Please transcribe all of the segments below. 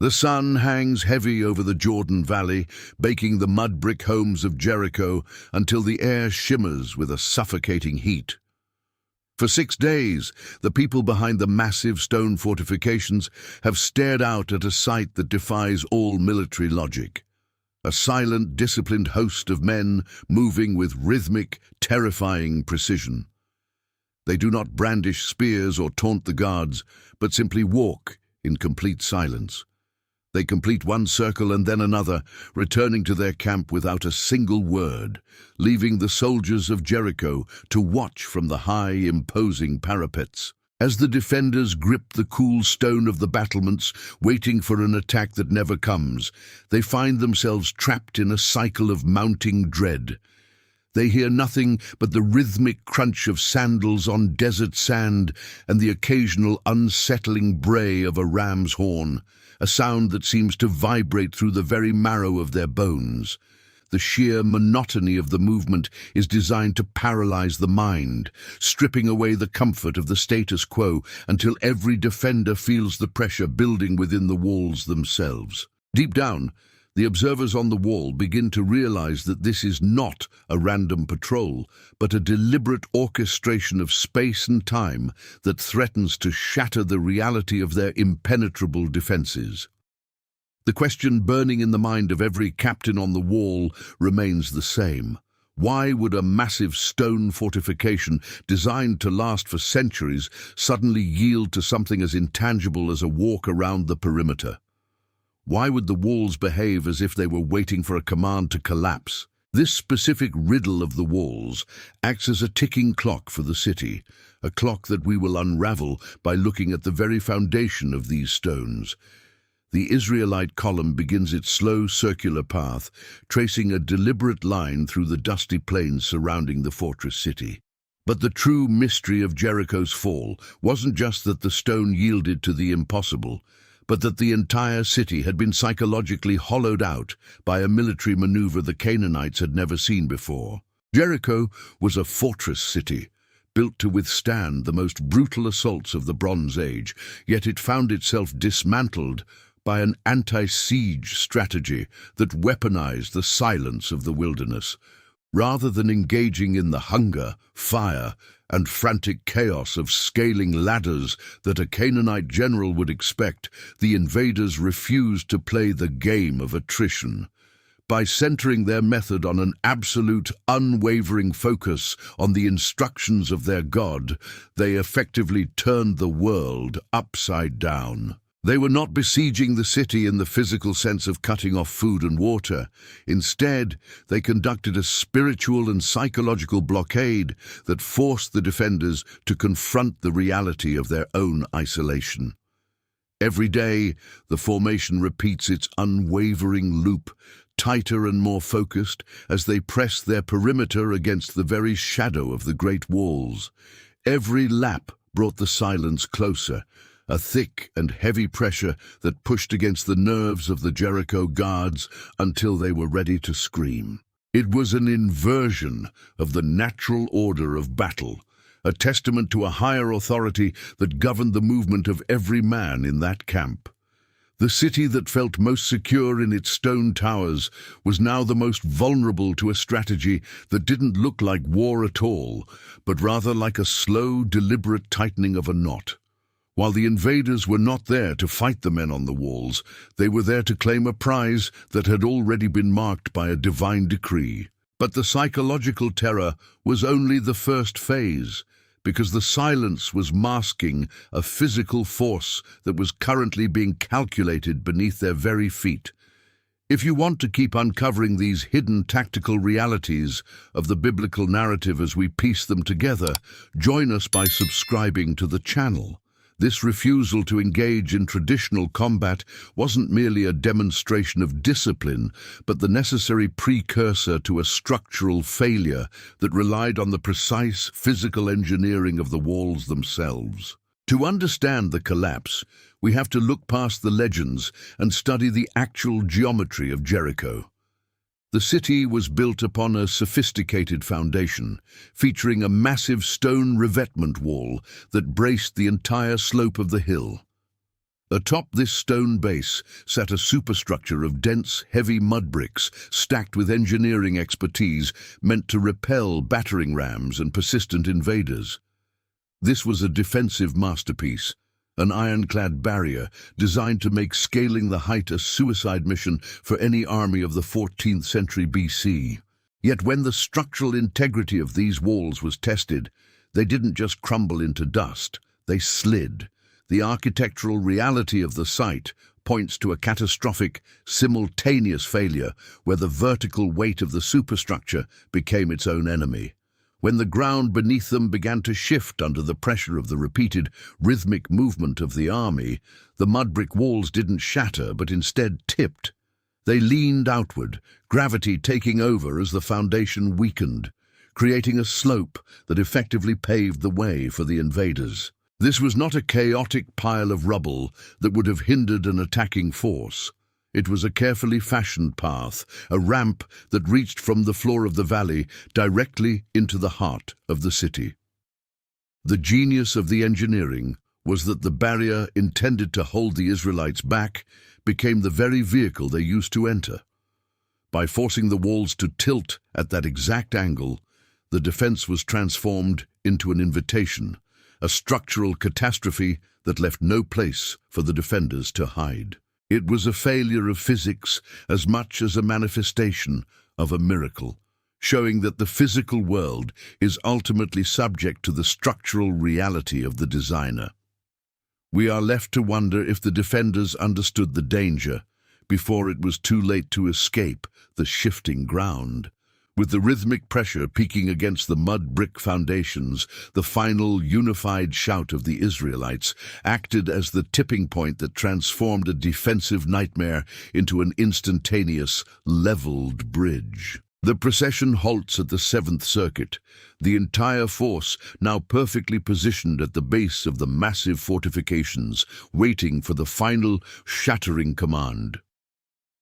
The sun hangs heavy over the Jordan Valley, baking the mud brick homes of Jericho until the air shimmers with a suffocating heat. For 6 days, the people behind the massive stone fortifications have stared out at a sight that defies all military logic. A silent, disciplined host of men moving with rhythmic, terrifying precision. They do not brandish spears or taunt the guards, but simply walk in complete silence. They complete one circle and then another, returning to their camp without a single word, leaving the soldiers of Jericho to watch from the high, imposing parapets. As the defenders grip the cool stone of the battlements, waiting for an attack that never comes, they find themselves trapped in a cycle of mounting dread. They hear nothing but the rhythmic crunch of sandals on desert sand and the occasional unsettling bray of a ram's horn, a sound that seems to vibrate through the very marrow of their bones. The sheer monotony of the movement is designed to paralyze the mind, stripping away the comfort of the status quo until every defender feels the pressure building within the walls themselves. Deep down, the observers on the wall begin to realize that this is not a random patrol, but a deliberate orchestration of space and time that threatens to shatter the reality of their impenetrable defenses. The question burning in the mind of every captain on the wall remains the same. Why would a massive stone fortification designed to last for centuries suddenly yield to something as intangible as a walk around the perimeter? Why would the walls behave as if they were waiting for a command to collapse? This specific riddle of the walls acts as a ticking clock for the city, a clock that we will unravel by looking at the very foundation of these stones. The Israelite column begins its slow circular path, tracing a deliberate line through the dusty plains surrounding the fortress city. But the true mystery of Jericho's fall wasn't just that the stone yielded to the impossible, but that the entire city had been psychologically hollowed out by a military maneuver the Canaanites had never seen before. Jericho was a fortress city, built to withstand the most brutal assaults of the Bronze Age, yet it found itself dismantled by an anti-siege strategy that weaponized the silence of the wilderness. Rather than engaging in the hunger, fire, and frantic chaos of scaling ladders that a Canaanite general would expect, the invaders refused to play the game of attrition. By centering their method on an absolute, unwavering focus on the instructions of their God, they effectively turned the world upside down. They were not besieging the city in the physical sense of cutting off food and water. Instead, they conducted a spiritual and psychological blockade that forced the defenders to confront the reality of their own isolation. Every day, the formation repeats its unwavering loop, tighter and more focused, as they press their perimeter against the very shadow of the great walls. Every lap brought the silence closer, a thick and heavy pressure that pushed against the nerves of the Jericho guards until they were ready to scream. It was an inversion of the natural order of battle, a testament to a higher authority that governed the movement of every man in that camp. The city that felt most secure in its stone towers was now the most vulnerable to a strategy that didn't look like war at all, but rather like a slow, deliberate tightening of a knot. While the invaders were not there to fight the men on the walls, they were there to claim a prize that had already been marked by a divine decree. But the psychological terror was only the first phase, because the silence was masking a physical force that was currently being calculated beneath their very feet. If you want to keep uncovering these hidden tactical realities of the biblical narrative as we piece them together, join us by subscribing to the channel. This refusal to engage in traditional combat wasn't merely a demonstration of discipline, but the necessary precursor to a structural failure that relied on the precise physical engineering of the walls themselves. To understand the collapse, we have to look past the legends and study the actual geometry of Jericho. The city was built upon a sophisticated foundation, featuring a massive stone revetment wall that braced the entire slope of the hill. Atop this stone base sat a superstructure of dense, heavy mud bricks stacked with engineering expertise meant to repel battering rams and persistent invaders. This was a defensive masterpiece, an ironclad barrier designed to make scaling the height a suicide mission for any army of the 14th century BC. Yet when the structural integrity of these walls was tested, they didn't just crumble into dust, they slid. The architectural reality of the site points to a catastrophic, simultaneous failure where the vertical weight of the superstructure became its own enemy. When the ground beneath them began to shift under the pressure of the repeated, rhythmic movement of the army, the mud brick walls didn't shatter but instead tipped. They leaned outward, gravity taking over as the foundation weakened, creating a slope that effectively paved the way for the invaders. This was not a chaotic pile of rubble that would have hindered an attacking force. It was a carefully fashioned path, a ramp that reached from the floor of the valley directly into the heart of the city. The genius of the engineering was that the barrier intended to hold the Israelites back became the very vehicle they used to enter. By forcing the walls to tilt at that exact angle, the defense was transformed into an invitation, a structural catastrophe that left no place for the defenders to hide. It was a failure of physics as much as a manifestation of a miracle, showing that the physical world is ultimately subject to the structural reality of the designer. We are left to wonder if the defenders understood the danger before it was too late to escape the shifting ground. With the rhythmic pressure peaking against the mud brick foundations, the final unified shout of the Israelites acted as the tipping point that transformed a defensive nightmare into an instantaneous, leveled bridge. The procession halts at the 7th Circuit, the entire force now perfectly positioned at the base of the massive fortifications, waiting for the final, shattering command.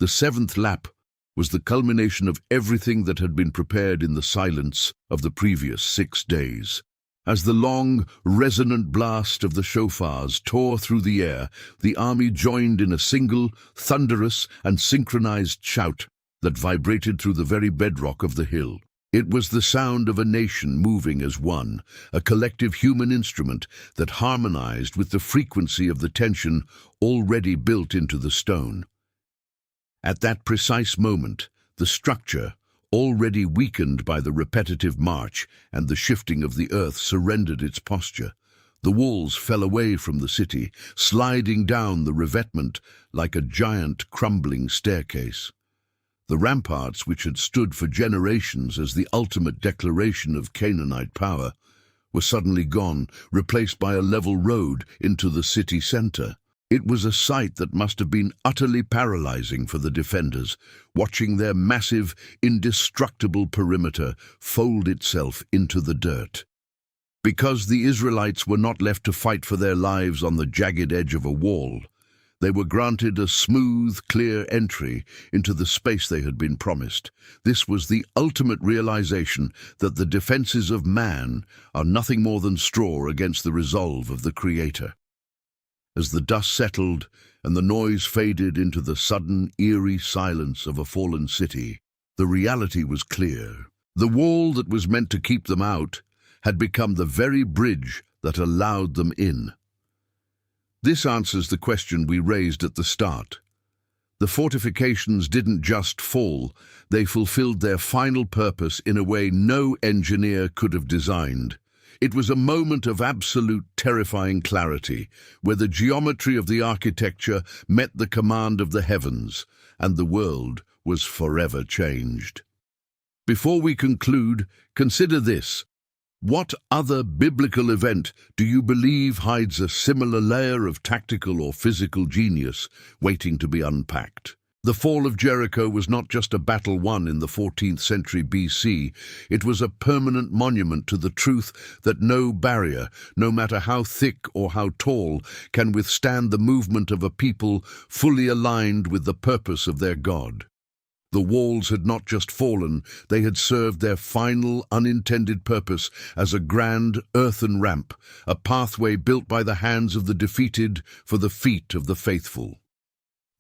The 7th lap was the culmination of everything that had been prepared in the silence of the previous 6 days. As the long, resonant blast of the shofars tore through the air, the army joined in a single, thunderous and synchronized shout that vibrated through the very bedrock of the hill. It was the sound of a nation moving as one, a collective human instrument that harmonized with the frequency of the tension already built into the stone. At that precise moment, the structure, already weakened by the repetitive march and the shifting of the earth, surrendered its posture. The walls fell away from the city, sliding down the revetment like a giant crumbling staircase. The ramparts, which had stood for generations as the ultimate declaration of Canaanite power, were suddenly gone, replaced by a level road into the city center. It was a sight that must have been utterly paralyzing for the defenders, watching their massive, indestructible perimeter fold itself into the dirt. Because the Israelites were not left to fight for their lives on the jagged edge of a wall, they were granted a smooth, clear entry into the space they had been promised. This was the ultimate realization that the defenses of man are nothing more than straw against the resolve of the Creator. As the dust settled and the noise faded into the sudden, eerie silence of a fallen city, the reality was clear. The wall that was meant to keep them out had become the very bridge that allowed them in. This answers the question we raised at the start. The fortifications didn't just fall, they fulfilled their final purpose in a way no engineer could have designed. It was a moment of absolute terrifying clarity, where the geometry of the architecture met the command of the heavens, and the world was forever changed. Before we conclude, consider this. What other biblical event do you believe hides a similar layer of tactical or physical genius waiting to be unpacked? The fall of Jericho was not just a battle won in the 14th century BC, it was a permanent monument to the truth that no barrier, no matter how thick or how tall, can withstand the movement of a people fully aligned with the purpose of their God. The walls had not just fallen, they had served their final, unintended purpose as a grand earthen ramp, a pathway built by the hands of the defeated for the feet of the faithful.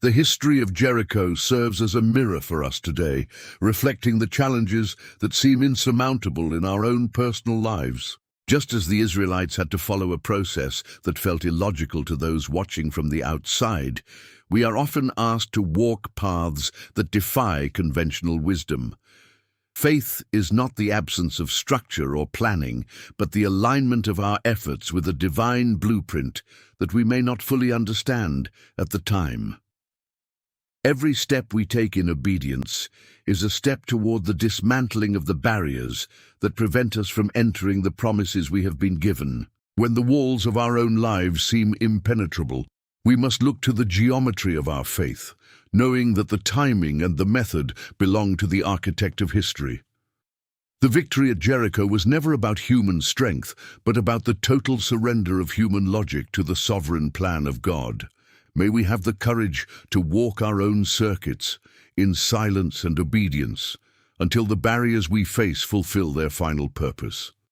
The history of Jericho serves as a mirror for us today, reflecting the challenges that seem insurmountable in our own personal lives. Just as the Israelites had to follow a process that felt illogical to those watching from the outside, we are often asked to walk paths that defy conventional wisdom. Faith is not the absence of structure or planning, but the alignment of our efforts with a divine blueprint that we may not fully understand at the time. Every step we take in obedience is a step toward the dismantling of the barriers that prevent us from entering the promises we have been given. When the walls of our own lives seem impenetrable, we must look to the geometry of our faith, knowing that the timing and the method belong to the architect of history. The victory at Jericho was never about human strength, but about the total surrender of human logic to the sovereign plan of God. May we have the courage to walk our own circuits in silence and obedience until the barriers we face fulfill their final purpose.